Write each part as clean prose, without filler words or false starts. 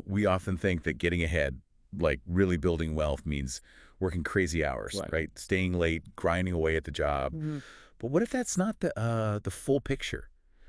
We often think that getting ahead, like really building wealth, means working crazy hours, right? Staying late, grinding away at the job. But what if that's not the full picture?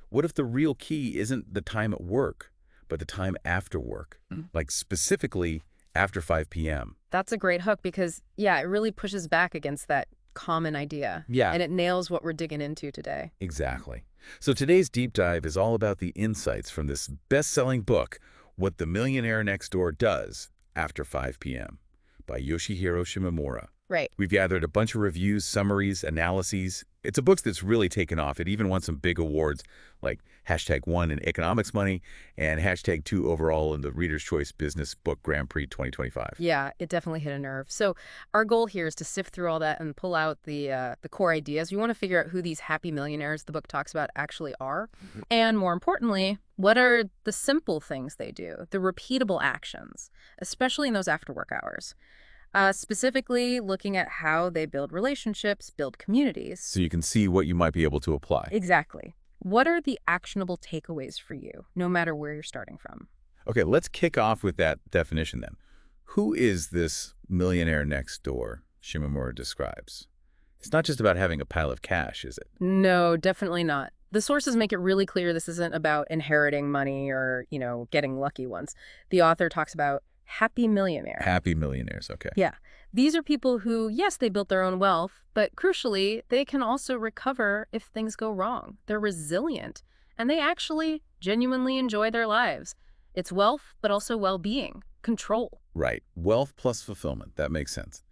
What if the real key isn't the time at work, but the time after work, like specifically after 5 p.m.? That's a great hook because, yeah, it really pushes back against that common idea. Yeah. And it nails what we're digging into today. Exactly. So today's deep dive is all about the insights from this best-selling book, What the Millionaire Next Door Does After 5 p.m. by Yoshihiro Shimamura. Right. We've gathered a bunch of reviews, summaries, analyses. It's a book that's really taken off. It even won some big awards like #1 in Economics Money and #2 overall in the Reader's Choice Business Book Grand Prix 2025. Yeah, it definitely hit a nerve. So our goal here is to sift through all that and pull out the core ideas. We want to figure out who these happy millionaires the book talks about actually are. And more importantly, what are the simple things they do, the repeatable actions, especially in those after-work hours. Specifically looking at how they build relationships, build communities. So you can see what you might be able to apply. Exactly. What are the actionable takeaways for you, no matter where you're starting from? Okay, let's kick off with that definition then. Who is this millionaire next door Shimamura describes? It's not just about having a pile of cash, is it? No, definitely not. The sources make it really clear this isn't about inheriting money or, getting lucky ones. The author talks about happy millionaire. Happy millionaires, okay. Yeah. These are people who, yes, they built their own wealth, but crucially, they can also recover if things go wrong. They're resilient, and they actually genuinely enjoy their lives. It's wealth, but also well-being, control. Right. Wealth plus fulfillment. That makes sense.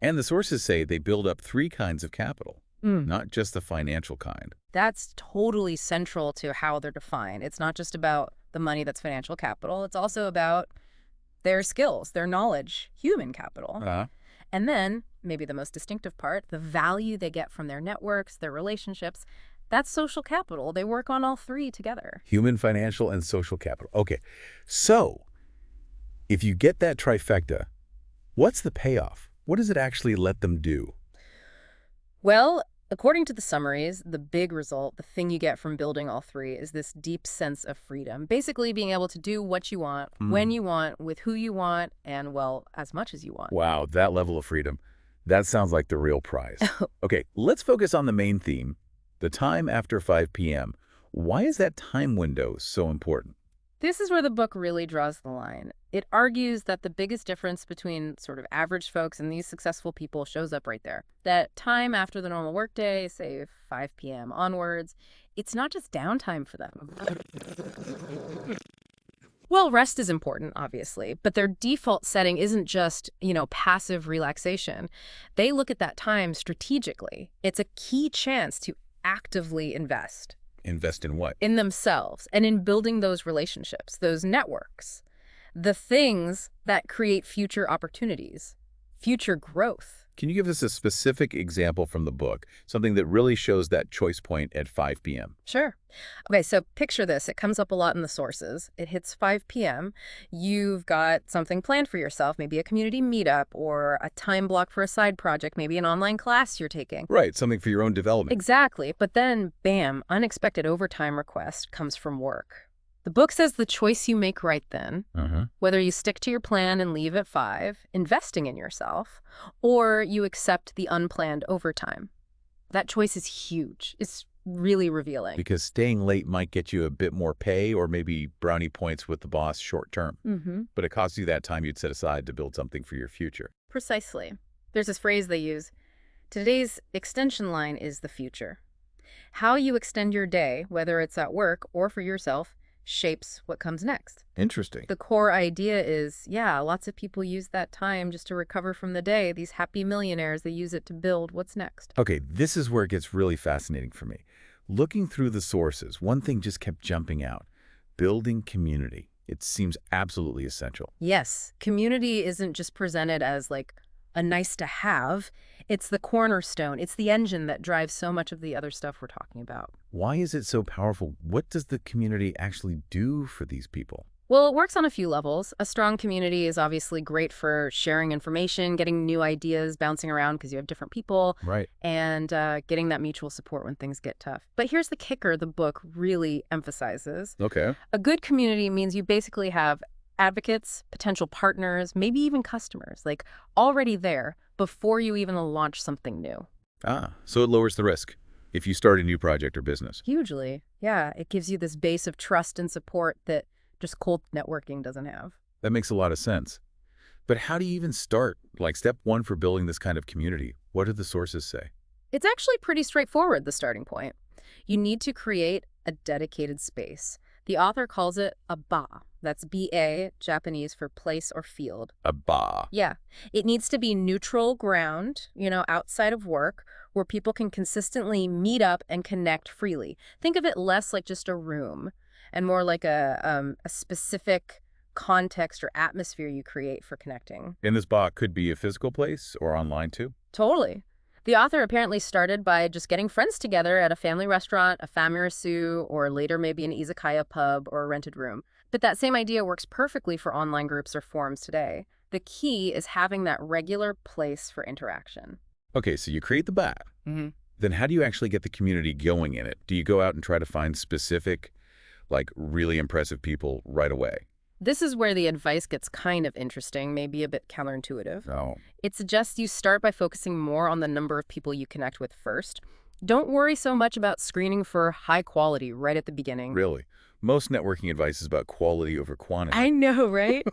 And the sources say they build up 3 kinds of capital, not just the financial kind. That's totally central to how they're defined. It's not just about the money that's financial capital. It's also about their skills, their knowledge, human capital. And then, maybe the most distinctive part, the value they get from their networks, their relationships, that's social capital. They work on all 3 together. Human, financial, and social capital. Okay, so if you get that trifecta, what's the payoff? What does it actually let them do? Well, according to the summaries, the big result, the thing you get from building all 3, is this deep sense of freedom. Basically being able to do what you want, when you want, with who you want, and, well, as much as you want. Wow, that level of freedom. That sounds like the real prize. Okay, let's focus on the main theme, the time after 5 p.m. Why is that time window so important? This is where the book really draws the line. It argues that the biggest difference between sort of average folks and these successful people shows up right there. That time after the normal workday, say 5 p.m. onwards, it's not just downtime for them. Well, rest is important, obviously, but their default setting isn't just, passive relaxation. They look at that time strategically. It's a key chance to actively invest. Invest in what? In themselves and in building those relationships, those networks, the things that create future opportunities, future growth. Can you give us a specific example from the book, something that really shows that choice point at 5 p.m.? Sure. Okay, so picture this. It comes up a lot in the sources. It hits 5 p.m. You've got something planned for yourself, maybe a community meetup or a time block for a side project, maybe an online class you're taking. Right, something for your own development. Exactly. But then, bam, unexpected overtime request comes from work. The book says the choice you make right then, whether you stick to your plan and leave at 5, investing in yourself, or you accept the unplanned overtime. That choice is huge. It's really revealing. Because staying late might get you a bit more pay or maybe brownie points with the boss short term. But it costs you that time you'd set aside to build something for your future. Precisely. There's this phrase they use. Today's extension line is the future. How you extend your day, whether it's at work or for yourself, shapes what comes next. Interesting. The core idea is, lots of people use that time just to recover from the day. These happy millionaires, they use it to build what's next. Okay, this is where it gets really fascinating for me. Looking through the sources, one thing just kept jumping out. Building community. It seems absolutely essential. Yes, community isn't just presented as like a nice to have. It's the cornerstone. It's the engine that drives so much of the other stuff we're talking about. Why is it so powerful? What does the community actually do for these people? Well, it works on a few levels. A strong community is obviously great for sharing information, getting new ideas, bouncing around because you have different people, Right. and getting that mutual support when things get tough. But here's the kicker the book really emphasizes. Okay. A good community means you basically have Advocates, potential partners, maybe even customers, like already there before you even launch something new. So it lowers the risk if you start a new project or business. Hugely. Yeah, it gives you this base of trust and support that just cold networking doesn't have. That makes a lot of sense. But how do you even start? Like step one for building this kind of community, what do the sources say? It's actually pretty straightforward, the starting point. You need to create a dedicated space. The author calls it a ba. That's B-A, Japanese for place or field. A ba. Yeah. It needs to be neutral ground, outside of work, where people can consistently meet up and connect freely. Think of it less like just a room and more like a specific context or atmosphere you create for connecting. And this ba could be a physical place or online too? Totally. The author apparently started by just getting friends together at a family restaurant, a famirasu, or later maybe an izakaya pub or a rented room. But that same idea works perfectly for online groups or forums today. The key is having that regular place for interaction. Okay, so you create the ba. Then how do you actually get the community going in it? Do you go out and try to find specific, like really impressive people right away? This is where the advice gets kind of interesting, maybe a bit counterintuitive. Oh. It suggests you start by focusing more on the number of people you connect with first. Don't worry so much about screening for high quality right at the beginning. Really? Most networking advice is about quality over quantity. I know, right?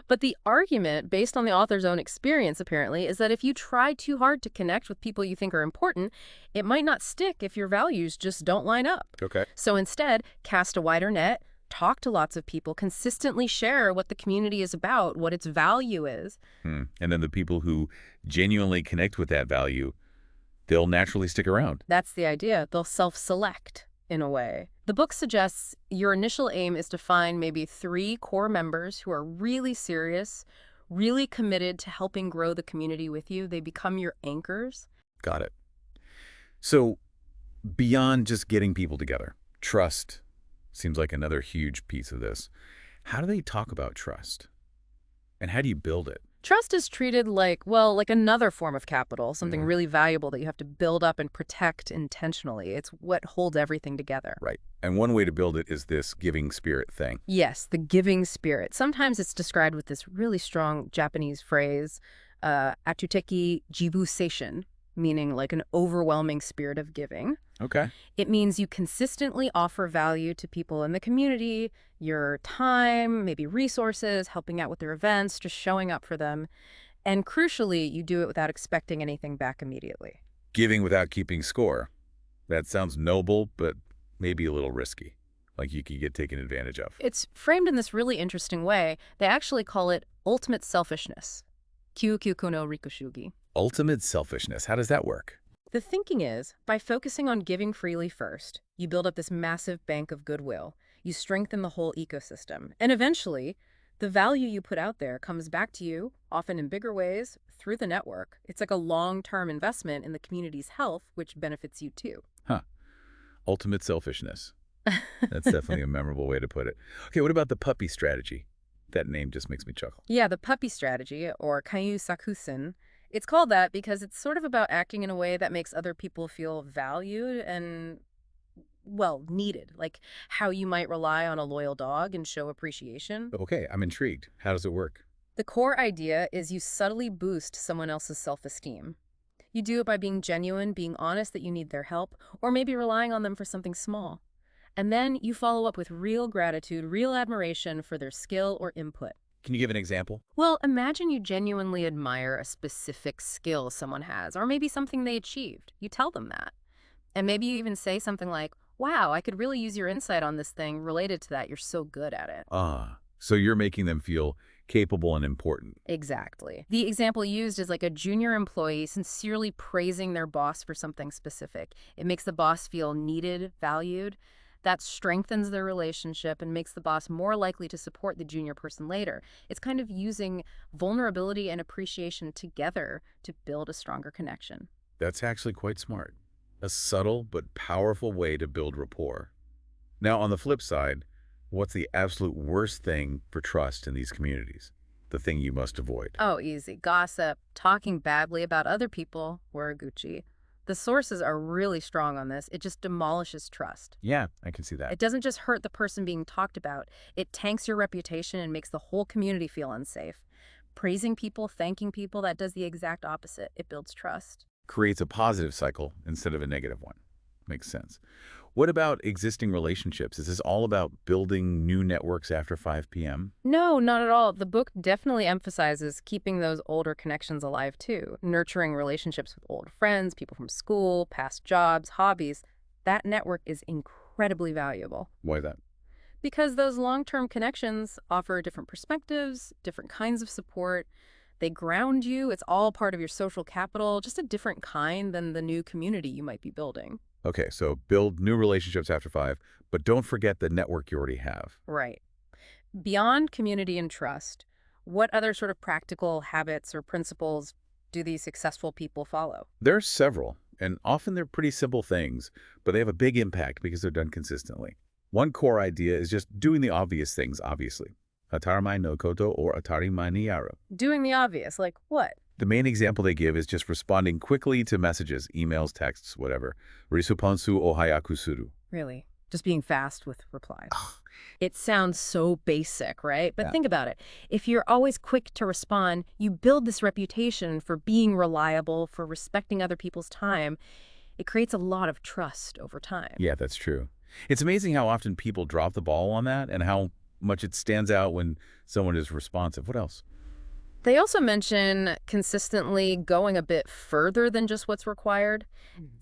But the argument, based on the author's own experience apparently, is that if you try too hard to connect with people you think are important, it might not stick if your values just don't line up. Okay. So instead, cast a wider net, talk to lots of people, consistently share what the community is about, what its value is. And then the people who genuinely connect with that value, they'll naturally stick around. That's the idea. They'll self-select, in a way. The book suggests your initial aim is to find maybe 3 core members who are really serious, really committed to helping grow the community with you. They become your anchors. Got it. So beyond just getting people together, trust seems like another huge piece of this. How do they talk about trust? And how do you build it? Trust is treated like another form of capital, something really valuable that you have to build up and protect intentionally. It's what holds everything together. Right. And one way to build it is this giving spirit thing. Yes, the giving spirit. Sometimes it's described with this really strong Japanese phrase, atuteki jibu seishin, meaning like an overwhelming spirit of giving. Okay. It means you consistently offer value to people in the community, your time, maybe resources, helping out with their events, just showing up for them. And crucially, you do it without expecting anything back immediately. Giving without keeping score. That sounds noble, but maybe a little risky. Like you could get taken advantage of. It's framed in this really interesting way. They actually call it ultimate selfishness. Kyukyuku no rikushugi. Ultimate selfishness. How does that work? The thinking is, by focusing on giving freely first, you build up this massive bank of goodwill. You strengthen the whole ecosystem. And eventually, the value you put out there comes back to you, often in bigger ways, through the network. It's like a long-term investment in the community's health, which benefits you too. Huh. Ultimate selfishness. That's definitely a memorable way to put it. Okay, what about the puppy strategy? That name just makes me chuckle. Yeah, the puppy strategy, or kanyu sakusen. It's called that because it's sort of about acting in a way that makes other people feel valued and, well, needed. Like how you might rely on a loyal dog and show appreciation. Okay, I'm intrigued. How does it work? The core idea is you subtly boost someone else's self-esteem. You do it by being genuine, being honest that you need their help, or maybe relying on them for something small. And then you follow up with real gratitude, real admiration for their skill or input. Can you give an example? Well, imagine you genuinely admire a specific skill someone has, or maybe something they achieved. You tell them that. And maybe you even say something like, wow, I could really use your insight on this thing related to that. You're so good at it. So you're making them feel capable and important. Exactly. The example used is like a junior employee sincerely praising their boss for something specific. It makes the boss feel needed, valued. That strengthens their relationship and makes the boss more likely to support the junior person later. It's kind of using vulnerability and appreciation together to build a stronger connection. That's actually quite smart. A subtle but powerful way to build rapport. Now, on the flip side, what's the absolute worst thing for trust in these communities? The thing you must avoid. Oh, easy. Gossip, talking badly about other people, waraguchi. The sources are really strong on this. It just demolishes trust. Yeah, I can see that. It doesn't just hurt the person being talked about. It tanks your reputation and makes the whole community feel unsafe. Praising people, thanking people, that does the exact opposite. It builds trust. Creates a positive cycle instead of a negative one. Makes sense. What about existing relationships? Is this all about building new networks after 5 p.m.? No, not at all. The book definitely emphasizes keeping those older connections alive, too. Nurturing relationships with old friends, people from school, past jobs, hobbies. That network is incredibly valuable. Why is that? Because those long-term connections offer different perspectives, different kinds of support. They ground you. It's all part of your social capital, just a different kind than the new community you might be building. Okay, so build new relationships after 5, but don't forget the network you already have. Right. Beyond community and trust, what other sort of practical habits or principles do these successful people follow? There are several, and often they're pretty simple things, but they have a big impact because they're done consistently. One core idea is just doing the obvious things, obviously. Atarimai no koto or atarimai ni yaru. Doing the obvious, like what? The main example they give is just responding quickly to messages, emails, texts, whatever. Risuponsu o hayaku suru. Really? Just being fast with replies. It sounds so basic, right? But think about it. If you're always quick to respond, you build this reputation for being reliable, for respecting other people's time. It creates a lot of trust over time. Yeah, that's true. It's amazing how often people drop the ball on that and how much it stands out when someone is responsive. What else? They also mention consistently going a bit further than just what's required.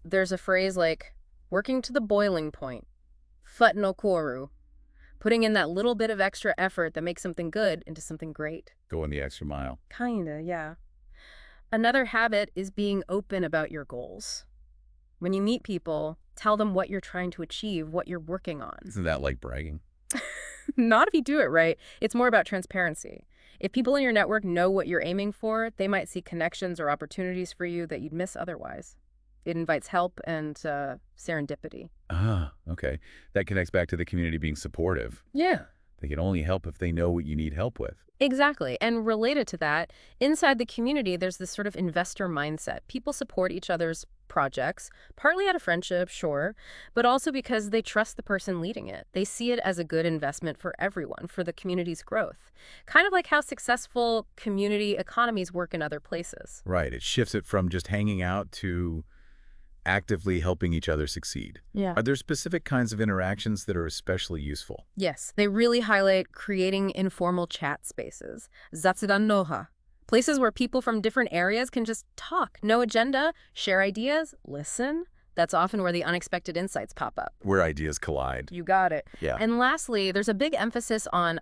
There's a phrase like working to the boiling point, fut no koru, putting in that little bit of extra effort that makes something good into something great. Going the extra mile. Kinda, yeah. Another habit is being open about your goals. When you meet people, tell them what you're trying to achieve, what you're working on. Isn't that like bragging? Not if you do it right. It's more about transparency. If people in your network know what you're aiming for, they might see connections or opportunities for you that you'd miss otherwise. It invites help and serendipity. Ah, okay. That connects back to the community being supportive. Yeah. They can only help if they know what you need help with. Exactly. And related to that, inside the community, there's this sort of investor mindset. People support each other's projects, partly out of friendship, sure, but also because they trust the person leading it. They see it as a good investment for everyone, for the community's growth. Kind of like how successful community economies work in other places. Right. It shifts it from just hanging out to actively helping each other succeed. Yeah. Are there specific kinds of interactions that are especially useful? Yes, they really highlight creating informal chat spaces, zatsudan noha, places where people from different areas can just talk, no agenda, share ideas, listen. That's often where the unexpected insights pop up. Where ideas collide. You got it. Yeah. And lastly, there's a big emphasis on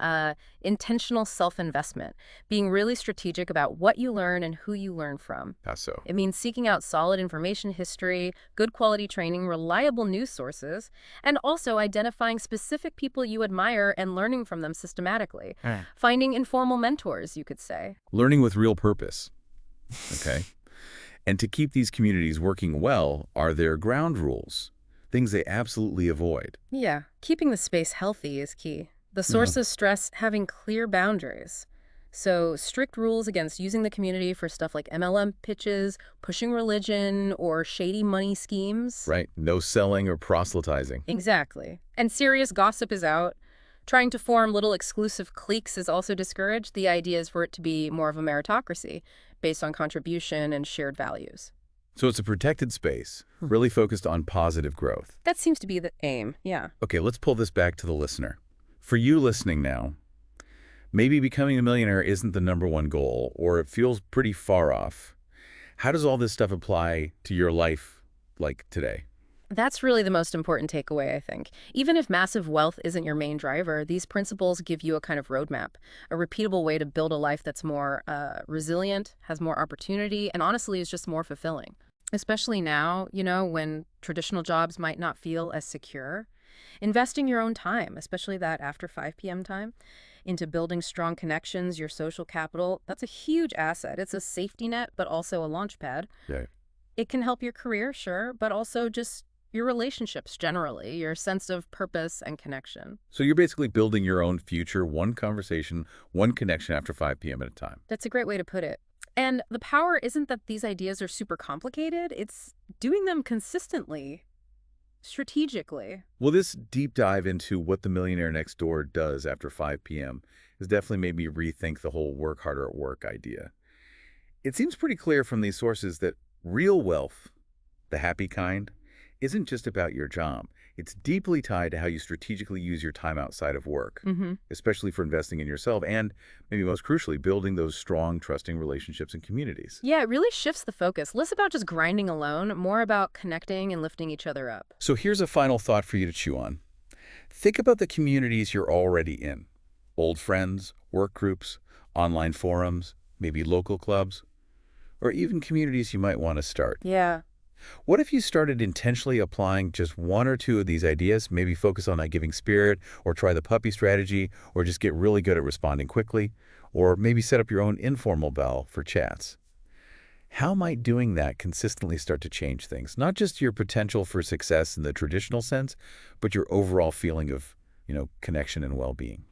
intentional self-investment, being really strategic about what you learn and who you learn from. How so? It means seeking out solid information history, good quality training, reliable news sources, and also identifying specific people you admire and learning from them systematically. Finding informal mentors, you could say. Learning with real purpose. Okay. And to keep these communities working well, are there ground rules? Things they absolutely avoid. Yeah, keeping the space healthy is key. The sources stress having clear boundaries. So strict rules against using the community for stuff like MLM pitches, pushing religion, or shady money schemes. Right. No selling or proselytizing. Exactly. And serious gossip is out. Trying to form little exclusive cliques is also discouraged. The idea is for it to be more of a meritocracy based on contribution and shared values. So it's a protected space, really focused on positive growth. That seems to be the aim, yeah. Okay, let's pull this back to the listener. For you listening now, maybe becoming a millionaire isn't the #1 goal, or it feels pretty far off. How does all this stuff apply to your life, like today? That's really the most important takeaway, I think. Even if massive wealth isn't your main driver, these principles give you a kind of roadmap, a repeatable way to build a life that's more resilient, has more opportunity, and honestly is just more fulfilling. Especially now, you know, when traditional jobs might not feel as secure. Investing your own time, especially that after 5 p.m. time, into building strong connections, your social capital, that's a huge asset. It's a safety net, but also a launch pad. Yeah. It can help your career, sure, but also just your relationships generally, your sense of purpose and connection. So you're basically building your own future, one conversation, one connection after 5 p.m. at a time. That's a great way to put it. And the power isn't that these ideas are super complicated. It's doing them consistently, strategically. Well, this deep dive into what the Millionaire Next Door does after 5 p.m. has definitely made me rethink the whole work harder at work idea. It seems pretty clear from these sources that real wealth, the happy kind, isn't just about your job. It's deeply tied to how you strategically use your time outside of work, especially for investing in yourself and, maybe most crucially, building those strong, trusting relationships and communities. Yeah, it really shifts the focus. Less about just grinding alone, more about connecting and lifting each other up. So here's a final thought for you to chew on. Think about the communities you're already in. Old friends, work groups, online forums, maybe local clubs, or even communities you might want to start. Yeah. What if you started intentionally applying just one or two of these ideas, maybe focus on that giving spirit, or try the puppy strategy, or just get really good at responding quickly, or maybe set up your own informal bell for chats? How might doing that consistently start to change things? Not just your potential for success in the traditional sense, but your overall feeling of, connection and well-being.